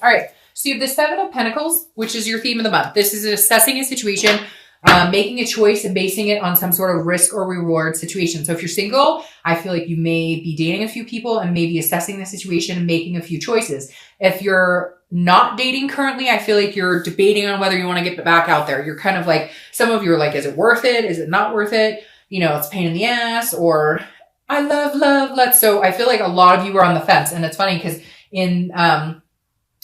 All right. So you have the Seven of Pentacles, which is your theme of the month. This is assessing a situation, making a choice and basing it on some sort of risk or reward situation. So if you're single, I feel like you may be dating a few people and maybe assessing the situation and making a few choices. If you're not dating currently, I feel like you're debating on whether you want to get back out there. You're kind of like, some of you are like, is it worth it? Is it not worth it? You know, it's a pain in the ass, or I love. So I feel like a lot of you are on the fence. And it's funny because in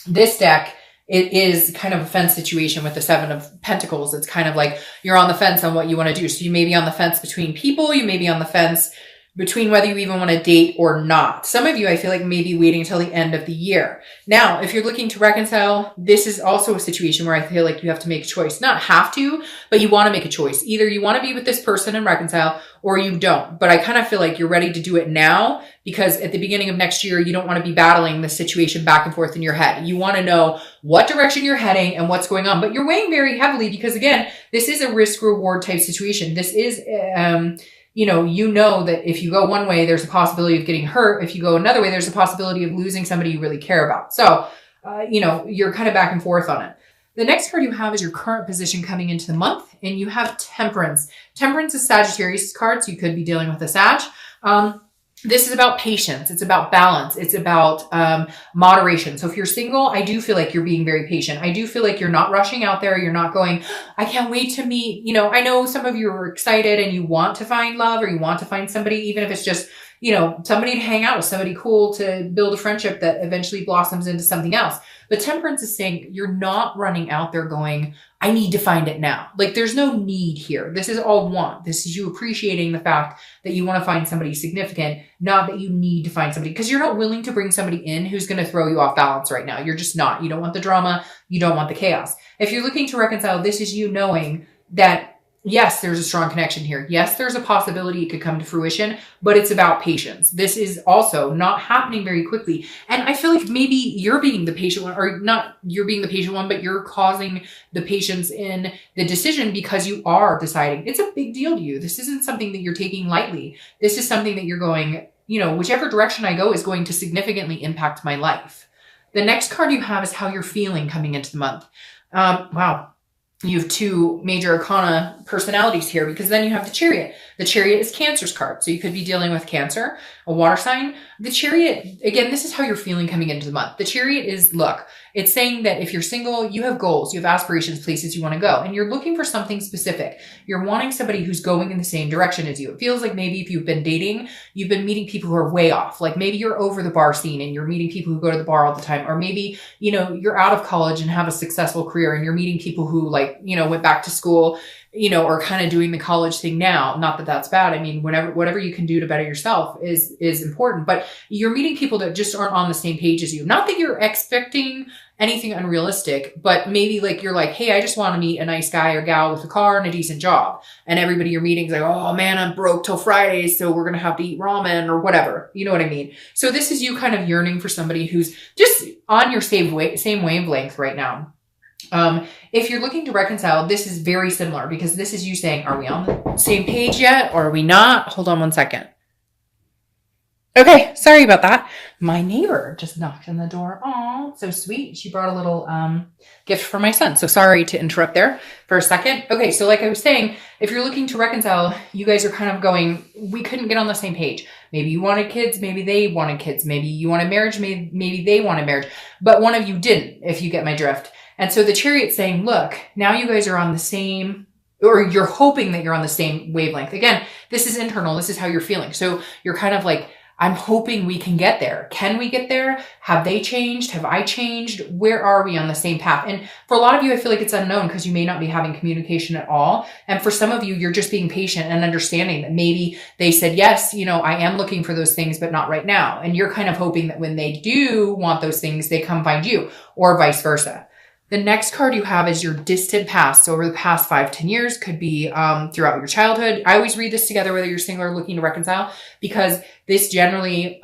this deck, it is kind of a fence situation with the Seven of Pentacles. It's kind of like you're on the fence on what you want to do. So you may be on the fence between people. You may be on the fence between whether you even want to date or not. Some of you, I feel like, may be waiting until the end of the year. Now, if you're looking to reconcile, this is also a situation where I feel like you have to make a choice. Not have to, but you want to make a choice. Either you want to be with this person and reconcile, or you don't. But I kind of feel like you're ready to do it now, because at the beginning of next year, you don't want to be battling the situation back and forth in your head. You want to know what direction you're heading and what's going on. But you're weighing very heavily because, again, this is a risk-reward type situation. This is you know that if you go one way, there's a possibility of getting hurt. If you go another way, there's a possibility of losing somebody you really care about. So, you're kind of back and forth on it. The next card you have is your current position coming into the month, and you have Temperance. Temperance is Sagittarius card, so you could be dealing with a Sag. This is about patience. It's about balance. It's about moderation. So if you're single, I do feel like you're being very patient. I do feel like you're not rushing out there. You're not going, I can't wait to meet. I know some of you are excited and you want to find love, or you want to find somebody, even if it's just, somebody to hang out with, somebody cool to build a friendship that eventually blossoms into something else. But Temperance is saying you're not running out there going, I need to find it now. Like, there's no need here. This is all want. This is you appreciating the fact that you want to find somebody significant, not that you need to find somebody, because you're not willing to bring somebody in who's going to throw you off balance right now. You're just not. You don't want the drama. You don't want the chaos. If you're looking to reconcile, this is you knowing that, yes, there's a strong connection here. Yes, there's a possibility it could come to fruition, but it's about patience. This is also not happening very quickly. And I feel like maybe you're being the patient one, or not you're being the patient one, but you're causing the patience in the decision because you are deciding. It's a big deal to you. This isn't something that you're taking lightly. This is something that you're going, whichever direction I go is going to significantly impact my life. The next card you have is how you're feeling coming into the month. Wow. You have two major arcana personalities here, because then you have the Chariot. The Chariot is Cancer's card. So you could be dealing with Cancer, a water sign. The Chariot, again, this is how you're feeling coming into the month. The Chariot is, look, it's saying that if you're single, you have goals, you have aspirations, places you want to go, and you're looking for something specific. You're wanting somebody who's going in the same direction as you. It feels like maybe if you've been dating, you've been meeting people who are way off. Like maybe you're over the bar scene and you're meeting people who go to the bar all the time. Or maybe, you're out of college and have a successful career and you're meeting people who went back to school, or kind of doing the college thing now. Not that that's bad. I mean, whatever you can do to better yourself is important, but you're meeting people that just aren't on the same page as you. Not that you're expecting anything unrealistic, but maybe you're like, hey, I just want to meet a nice guy or gal with a car and a decent job. And everybody you're meeting is like, oh man, I'm broke till Friday, so we're going to have to eat ramen or whatever. You know what I mean? So this is you kind of yearning for somebody who's just on your same wavelength right now. If you're looking to reconcile, this is very similar, because this is you saying, are we on the same page yet, or are we not? Hold on one second. Okay, sorry about that. My neighbor just knocked on the door. Oh, so sweet. She brought a little gift for my son. So sorry to interrupt there for a second. Okay, so like I was saying, if you're looking to reconcile, you guys are kind of going, we couldn't get on the same page. Maybe you wanted kids, maybe they wanted kids. Maybe you wanted marriage, maybe they wanted marriage. But one of you didn't, if you get my drift. And so the Chariot's saying, look, now you guys are on the same, or you're hoping that you're on the same wavelength. Again, this is internal. This is how you're feeling. So you're kind of like, I'm hoping we can get there. Can we get there? Have they changed? Have I changed? Where are we on the same path? And for a lot of you, I feel like it's unknown because you may not be having communication at all. And for some of you, you're just being patient and understanding that maybe they said, yes, I am looking for those things, but not right now. And you're kind of hoping that when they do want those things, they come find you, or vice versa. The next card you have is your distant past. So over the past 5-10 years, could be throughout your childhood. I always read this together, whether you're single or looking to reconcile, because this generally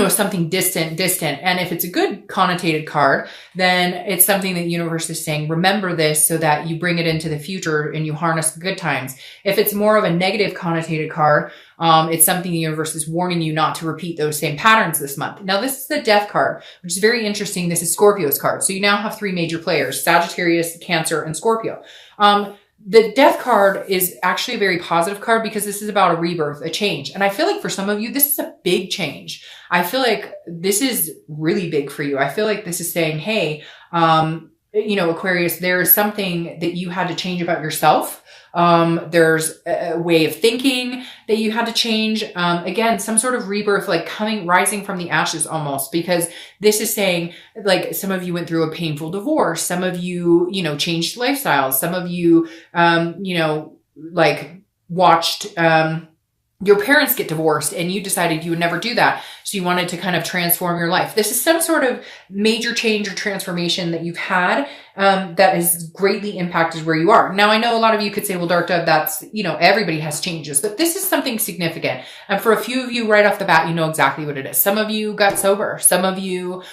something distant. And if it's a good connotated card, then it's something that the universe is saying, remember this so that you bring it into the future and you harness the good times. If it's more of a negative connotated card, it's something the universe is warning you not to repeat those same patterns this month. Now, this is the Death card, which is very interesting. This is Scorpio's card. So you now have 3 major players: Sagittarius, Cancer, and Scorpio. The Death card is actually a very positive card because this is about a rebirth, a change. And I feel like for some of you, this is a big change. I feel like this is really big for you. I feel like this is saying, hey, Aquarius, there's something that you had to change about yourself. There's a way of thinking that you had to change. Again, some sort of rebirth, like rising from the ashes almost, because this is saying, like, some of you went through a painful divorce. Some of you, changed lifestyles. Some of you, watched, your parents get divorced and you decided you would never do that. So you wanted to kind of transform your life. This is some sort of major change or transformation that you've had that has greatly impacted where you are. Now, I know a lot of you could say, well, Dark Dove, that's, everybody has changes, but this is something significant. And for a few of you right off the bat, you know exactly what it is. Some of you got sober. Some of you,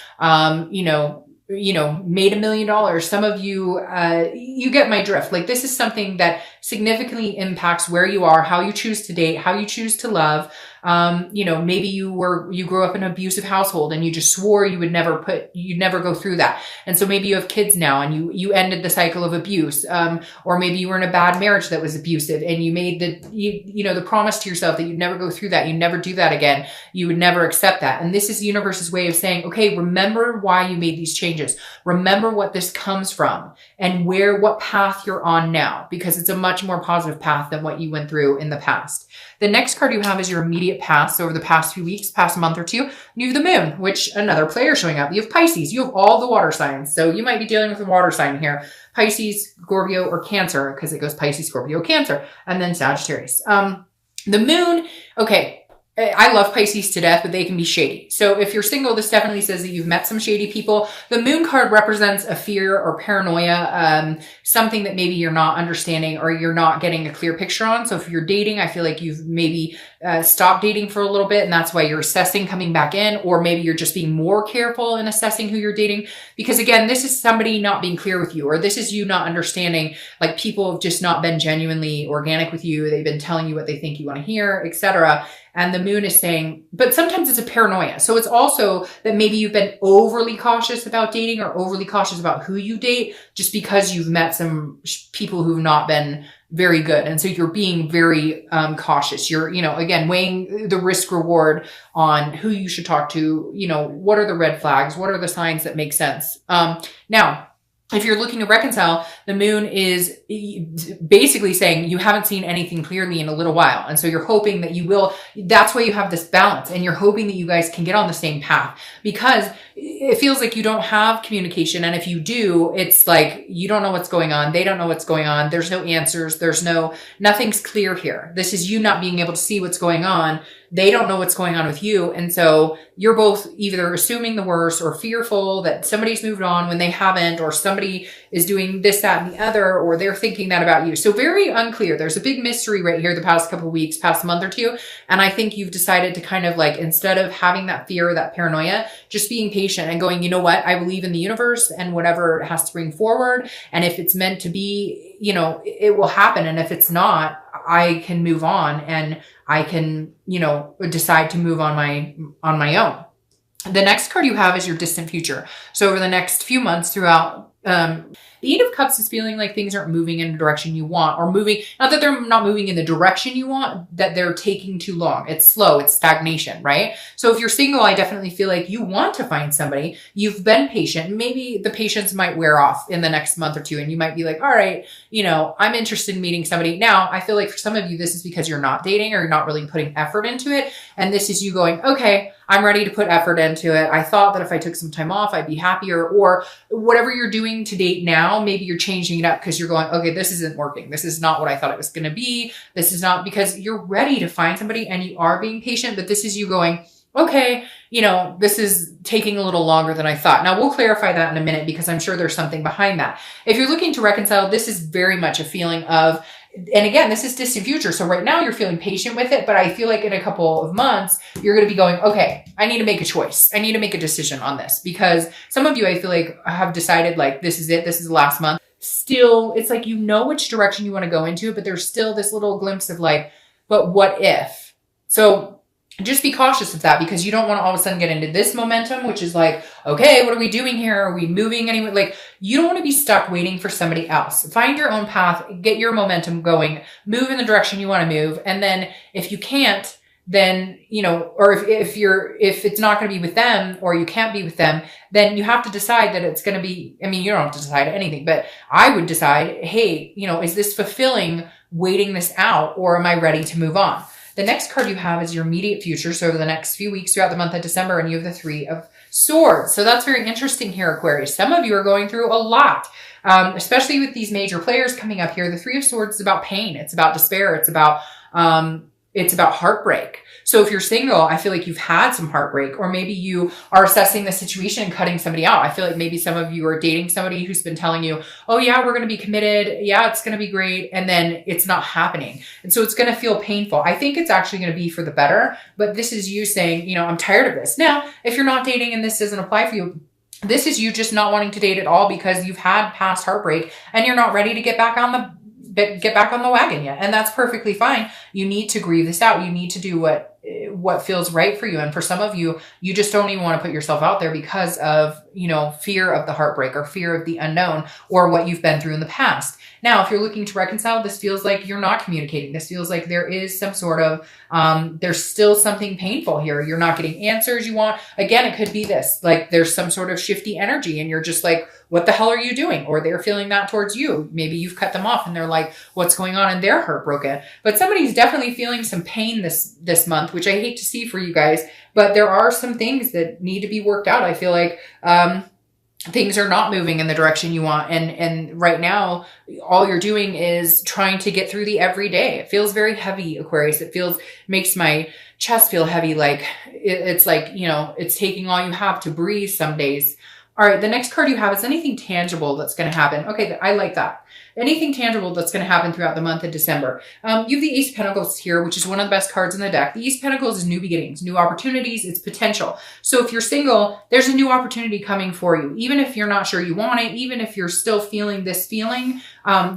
made $1 million. Some of you, you get my drift. Like, this is something that significantly impacts where you are, how you choose to date, how you choose to love. Maybe you grew up in an abusive household and you just swore you'd never go through that. And so maybe you have kids now and you ended the cycle of abuse. Or maybe you were in a bad marriage that was abusive and you made the promise to yourself that you'd never go through that. You'd never do that again. You would never accept that. And this is the universe's way of saying, okay, remember why you made these changes. Remember what this comes from and what path you're on now, because it's a much more positive path than what you went through in the past. The next card you have is your immediate past. So over the past few weeks, past month or two, you have the moon, which another player showing up. You have Pisces. You have all the water signs. So you might be dealing with a water sign here. Pisces, Scorpio, or Cancer, because it goes Pisces, Scorpio, Cancer, and then Sagittarius. The moon, okay. I love Pisces to death, but they can be shady. So if you're single, this definitely says that you've met some shady people. The moon card represents a fear or paranoia, something that maybe you're not understanding or you're not getting a clear picture on. So if you're dating, I feel like you've maybe stopped dating for a little bit and that's why you're assessing coming back in, or maybe you're just being more careful in assessing who you're dating. Because again, this is somebody not being clear with you, or this is you not understanding, like, people have just not been genuinely organic with you. They've been telling you what they think you want to hear, etc. And the moon is saying, but sometimes it's a paranoia. So it's also that maybe you've been overly cautious about dating or overly cautious about who you date just because you've met some people who've not been very good. And so you're being very cautious. You're, again, weighing the risk reward on who you should talk to. What are the red flags? What are the signs that make sense? Now, if you're looking to reconcile, the moon is basically saying you haven't seen anything clearly in a little while. And so you're hoping that you will. That's why you have this balance, and you're hoping that you guys can get on the same path, because it feels like you don't have communication. And if you do, it's like you don't know what's going on. They don't know what's going on. There's no answers. Nothing's clear here. This is you not being able to see what's going on. They don't know what's going on with you. And so you're both either assuming the worst or fearful that somebody's moved on when they haven't, or somebody is doing this, that, and the other, or they're thinking that about you. So very unclear. There's a big mystery right here the past couple of weeks, past month or two. And I think you've decided to kind of, like, instead of having that fear or that paranoia, just being patient and going, you know what? I believe in the universe and whatever it has to bring forward. And if it's meant to be, it will happen. And if it's not, I can move on and I can, decide to move on my own. The next card you have is your distant future. So over the next few months throughout, the Eight of Cups is feeling like things aren't moving in the direction you want, or moving, not that they're not moving in the direction you want, that they're taking too long. It's slow. It's stagnation, right? So if you're single, I definitely feel like you want to find somebody. You've been patient. Maybe the patience might wear off in the next month or two, and you might be like, all right, I'm interested in meeting somebody. Now, I feel like for some of you, this is because you're not dating or you're not really putting effort into it. And this is you going, okay, I'm ready to put effort into it. I thought that if I took some time off, I'd be happier, or whatever you're doing to date now, maybe you're changing it up because you're going, okay, this isn't working. This is not what I thought it was going to be. This is not, because you're ready to find somebody and you are being patient, but this is you going, okay, this is taking a little longer than I thought. Now we'll clarify that in a minute because I'm sure there's something behind that. If you're looking to reconcile, this is very much a feeling of, and again, this is distant future. So right now you're feeling patient with it, but I feel like in a couple of months, you're going to be going, okay, I need to make a choice. I need to make a decision on this, because some of you, I feel like, have decided like, this is it. This is the last month. Still, it's like, you know which direction you want to go into, but there's still this little glimpse of like, but what if? So just be cautious of that, because you don't want to all of a sudden get into this momentum, which is like, okay, what are we doing here? Are we moving anywhere? Like, you don't want to be stuck waiting for somebody else. Find your own path, get your momentum going, move in the direction you want to move. And then if you can't, then, you know, or if it's not going to be with them, or you can't be with them, then you have to decide that it's going to be, I mean, you don't have to decide anything, but I would decide, hey, you know, is this fulfilling waiting this out, or am I ready to move on? The next card you have is your immediate future. So over the next few weeks throughout the month of December, and you have the 3 of Swords. So that's very interesting here, Aquarius. Some of you are going through a lot, especially with these major players coming up here. The 3 of Swords is about pain. It's about despair. It's about heartbreak. So if you're single, I feel like you've had some heartbreak, or maybe you are assessing the situation and cutting somebody out. I feel like maybe some of you are dating somebody who's been telling you, oh yeah, we're going to be committed. Yeah, it's going to be great. And then it's not happening. And so it's going to feel painful. I think it's actually going to be for the better, but this is you saying, you know, I'm tired of this. Now, if you're not dating and this doesn't apply for you, this is you just not wanting to date at all because you've had past heartbreak and you're not ready to get back on the wagon yet. And that's perfectly fine. You need to grieve this out. You need to do what feels right for you. And for some of you, you just don't even want to put yourself out there because of, you know, fear of the heartbreak or fear of the unknown or what you've been through in the past. Now, if you're looking to reconcile, this feels like you're not communicating. This feels like there is some sort of, there's still something painful here. You're not getting answers you want. Again, it could be this, like there's some sort of shifty energy and you're just like, what the hell are you doing? Or they're feeling that towards you. Maybe you've cut them off and they're like, what's going on? And they're heartbroken. But somebody's definitely feeling some pain this month, which I hate to see for you guys, but there are some things that need to be worked out. I feel like, things are not moving in the direction you want. And right now, all you're doing is trying to get through the everyday. It feels very heavy, Aquarius. Makes my chest feel heavy. Like it's like, you know, it's taking all you have to breathe some days. All right. The next card you have is anything tangible that's going to happen. Okay. I like that. Anything tangible that's going to happen throughout the month of December. You have the Ace of Pentacles here, which is one of the best cards in the deck. The Ace of Pentacles is new beginnings, new opportunities, it's potential. So if you're single, there's a new opportunity coming for you. Even if you're not sure you want it, even if you're still feeling this feeling,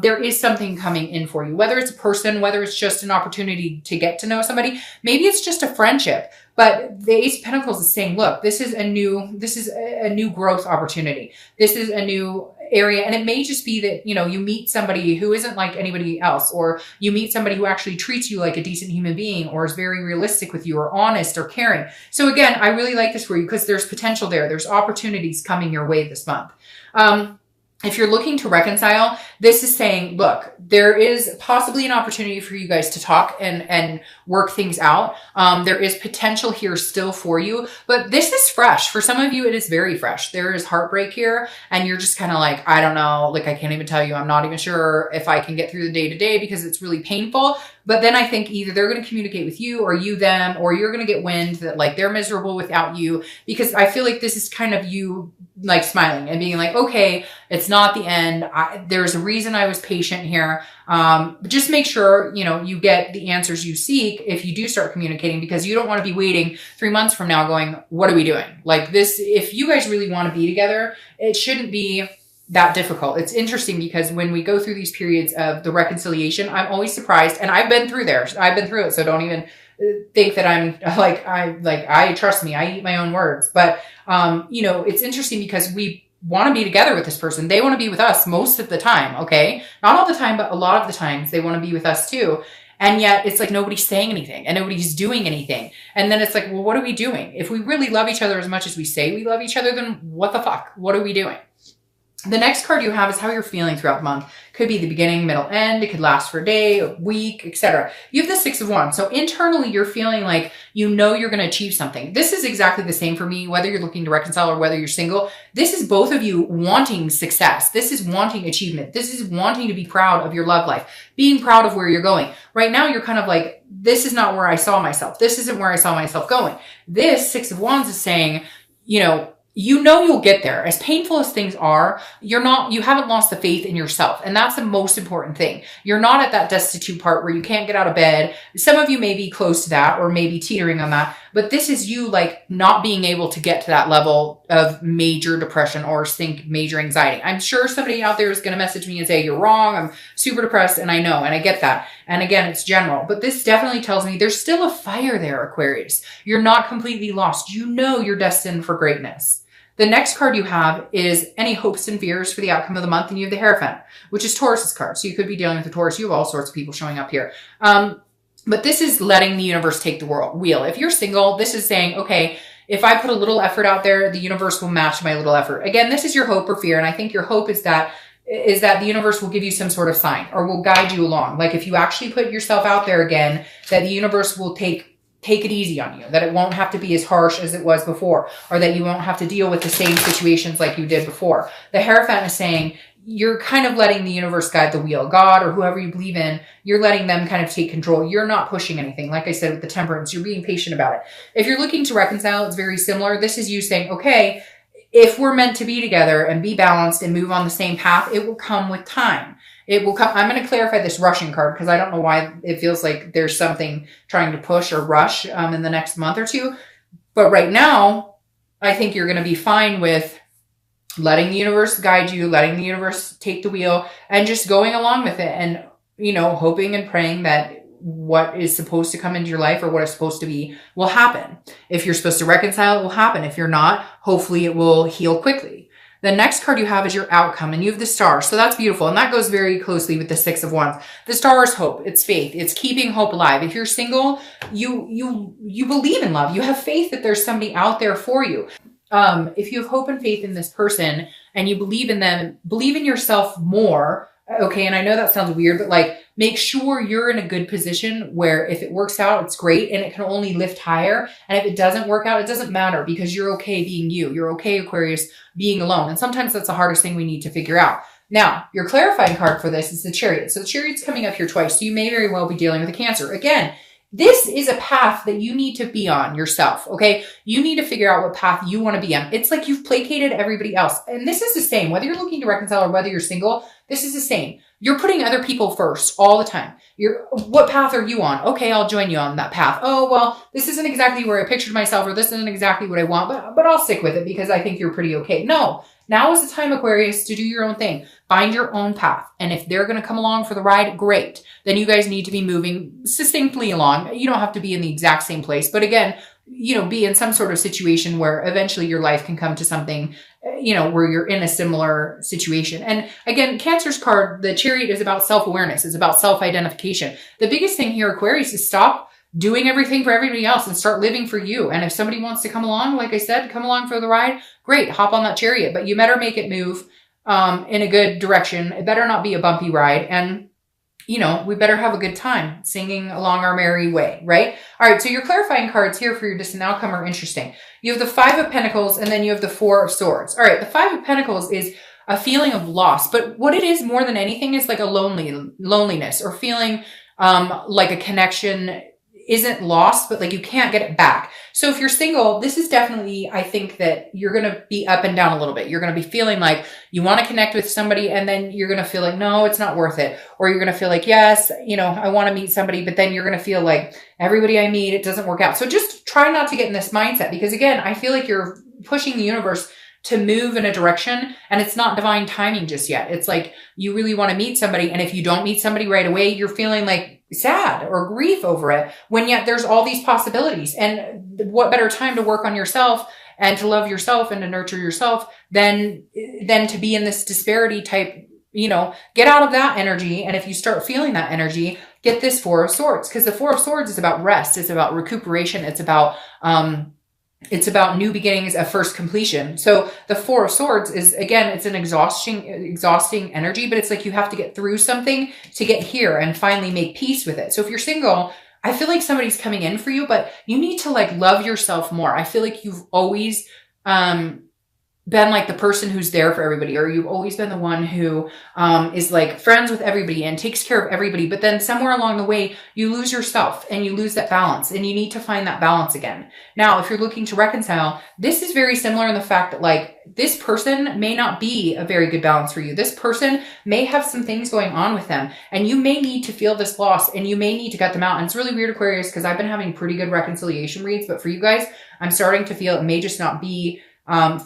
there is something coming in for you. Whether it's a person, whether it's just an opportunity to get to know somebody, maybe it's just a friendship. But the Ace of Pentacles is saying, look, this is a new growth opportunity. This is a new area. And it may just be that, you know, you meet somebody who isn't like anybody else, or you meet somebody who actually treats you like a decent human being, or is very realistic with you, or honest or caring. So again, I really like this for you because there's potential there. There's opportunities coming your way this month. If you're looking to reconcile, this is saying, look, there is possibly an opportunity for you guys to talk and work things out. There is potential here still for you, but this is fresh. For some of you, it is very fresh. There is heartbreak here and you're just kind of like, I don't know, like I can't even tell you. I'm not even sure if I can get through the day to day because it's really painful. But then I think either they're going to communicate with you or you them, or you're going to get wind that like they're miserable without you, because I feel like this is kind of you like smiling and being like, okay, it's not the end. There's a reason I was patient here. But just make sure, you know, you get the answers you seek if you do start communicating, because you don't want to be waiting 3 months from now going, what are we doing? Like this, if you guys really want to be together, it shouldn't be that difficult. It's interesting because when we go through these periods of the reconciliation, I'm always surprised, and I've been through it. So don't even think that I trust me. I eat my own words, but, you know, it's interesting because we want to be together with this person. They want to be with us most of the time. Okay. Not all the time, but a lot of the times they want to be with us too. And yet it's like nobody's saying anything and nobody's doing anything. And then it's like, well, what are we doing? If we really love each other as much as we say we love each other, then what the fuck? What are we doing? The next card you have is how you're feeling throughout the month. Could be the beginning, middle, end. It could last for a day, a week, etc. You have the Six of Wands. So internally, you're feeling like you know you're going to achieve something. This is exactly the same for me, whether you're looking to reconcile or whether you're single. This is both of you wanting success. This is wanting achievement. This is wanting to be proud of your love life, being proud of where you're going. Right now, you're kind of like, this is not where I saw myself. This isn't where I saw myself going. This Six of Wands is saying, you know, you know you'll get there. As painful as things are, you haven't lost the faith in yourself. And that's the most important thing. You're not at that destitute part where you can't get out of bed. Some of you may be close to that or maybe teetering on that, but this is you like not being able to get to that level of major depression or major anxiety. I'm sure somebody out there is going to message me and say, you're wrong. I'm super depressed. And I know, and I get that. And again, it's general, but this definitely tells me there's still a fire there, Aquarius. You're not completely lost. You know you're destined for greatness. The next card you have is any hopes and fears for the outcome of the month. And you have the Hierophant, which is Taurus's card. So you could be dealing with a Taurus. You have all sorts of people showing up here. But this is letting the universe take the wheel. If you're single, this is saying, okay, if I put a little effort out there, the universe will match my little effort. Again, this is your hope or fear. And I think your hope is that the universe will give you some sort of sign or will guide you along. Like if you actually put yourself out there again, that the universe will take it easy on you, that it won't have to be as harsh as it was before, or that you won't have to deal with the same situations like you did before. The Hierophant is saying you're kind of letting the universe guide the wheel. God or whoever you believe in, you're letting them kind of take control. You're not pushing anything. Like I said, with the Temperance, you're being patient about it. If you're looking to reconcile, it's very similar. This is you saying, okay, if we're meant to be together and be balanced and move on the same path, it will come with time. It will come. I'm going to clarify this rushing card because I don't know why it feels like there's something trying to push or rush in the next month or two. But right now, I think you're going to be fine with letting the universe guide you, letting the universe take the wheel, and just going along with it and, hoping and praying that what is supposed to come into your life or what is supposed to be will happen. If you're supposed to reconcile, it will happen. If you're not, hopefully it will heal quickly. The next card you have is your outcome, and you have the Star. So that's beautiful. And that goes very closely with the Six of Wands. The Star is hope. It's faith. It's keeping hope alive. If you're single, you believe in love. You have faith that there's somebody out there for you. If you have hope and faith in this person and you believe in them, believe in yourself more. Okay. And I know that sounds weird, but like, make sure you're in a good position where if it works out, it's great and it can only lift higher. And if it doesn't work out, it doesn't matter because you're okay being you. You're okay, Aquarius, being alone. And sometimes that's the hardest thing we need to figure out. Now, your clarifying card for this is the Chariot. So the Chariot's coming up here twice. So you may very well be dealing with a Cancer. Again, this is a path that you need to be on yourself, okay? You need to figure out what path you want to be on. It's like you've placated everybody else. And this is the same. Whether you're looking to reconcile or whether you're single, this is the same. You're putting other people first all the time. What path are you on? Okay, I'll join you on that path. Oh, well, this isn't exactly where I pictured myself or this isn't exactly what I want, but I'll stick with it because I think you're pretty okay. No, now is the time, Aquarius, to do your own thing. Find your own path. And if they're going to come along for the ride, great. Then you guys need to be moving succinctly along. You don't have to be in the exact same place. But again, be in some sort of situation where eventually your life can come to something, where you're in a similar situation. And again, Cancer's card, the Chariot, is about self-awareness. It's about self-identification. The biggest thing here, Aquarius, is stop doing everything for everybody else and start living for you. And if somebody wants to come along, like I said, come along for the ride, great, hop on that Chariot. But you better make it move in a good direction. It better not be a bumpy ride. And we better have a good time singing along our merry way, right? All right, so your clarifying cards here for your distant outcome are interesting. You have the Five of Pentacles and then you have the Four of Swords. All right, the Five of Pentacles is a feeling of loss, but what it is more than anything is like a loneliness or feeling like a connection isn't lost, but like you can't get it back. So if you're single, this is definitely, I think that you're going to be up and down a little bit. You're going to be feeling like you want to connect with somebody and then you're going to feel like, no, it's not worth it. Or you're going to feel like, yes, I want to meet somebody, but then you're going to feel like everybody I meet, it doesn't work out. So just try not to get in this mindset because again, I feel like you're pushing the universe to move in a direction and it's not divine timing just yet. It's like you really want to meet somebody. And if you don't meet somebody right away, you're feeling like sad or grief over it when yet there's all these possibilities. And what better time to work on yourself and to love yourself and to nurture yourself than to be in this disparity type, get out of that energy. And if you start feeling that energy, get this Four of Swords, because the Four of Swords is about rest. It's about recuperation. It's about new beginnings, a first completion. So the Four of Swords is, again, it's an exhausting energy, but it's like you have to get through something to get here and finally make peace with it. So if you're single, I feel like somebody's coming in for you, but you need to like love yourself more. I feel like you've always, been like the person who's there for everybody, or you've always been the one who is like friends with everybody and takes care of everybody. But then somewhere along the way, you lose yourself and you lose that balance, and you need to find that balance again. Now, if you're looking to reconcile, this is very similar in the fact that like this person may not be a very good balance for you. This person may have some things going on with them, and you may need to feel this loss, and you may need to cut them out. And it's really weird, Aquarius, because I've been having pretty good reconciliation reads, but for you guys, I'm starting to feel it may just not be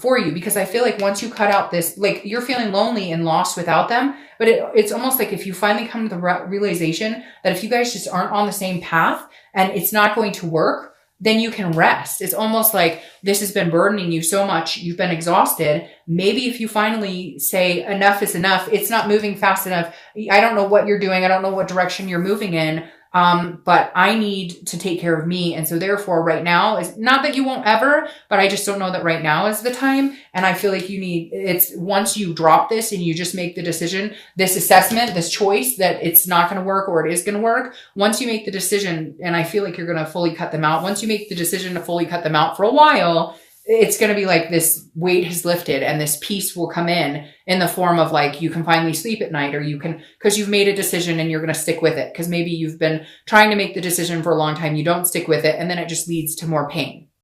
for you, because I feel like once you cut out this, like you're feeling lonely and lost without them, but it's almost like if you finally come to the realization that if you guys just aren't on the same path and it's not going to work, then you can rest. It's almost like this has been burdening you so much. You've been exhausted. Maybe if you finally say enough is enough, it's not moving fast enough. I don't know what you're doing. I don't know what direction you're moving in. But I need to take care of me. And so therefore right now is not that you won't ever, but I just don't know that right now is the time. And I feel like it's once you drop this and you just make the decision, this assessment, this choice that it's not going to work or it is going to work. Once you make the decision, and I feel like you're going to fully cut them out. Once you make the decision to fully cut them out for a while, it's going to be like this weight has lifted and this peace will come in the form of like, you can finally sleep at night, or you can, because you've made a decision and you're going to stick with it. Because maybe you've been trying to make the decision for a long time. You don't stick with it. And then it just leads to more pain.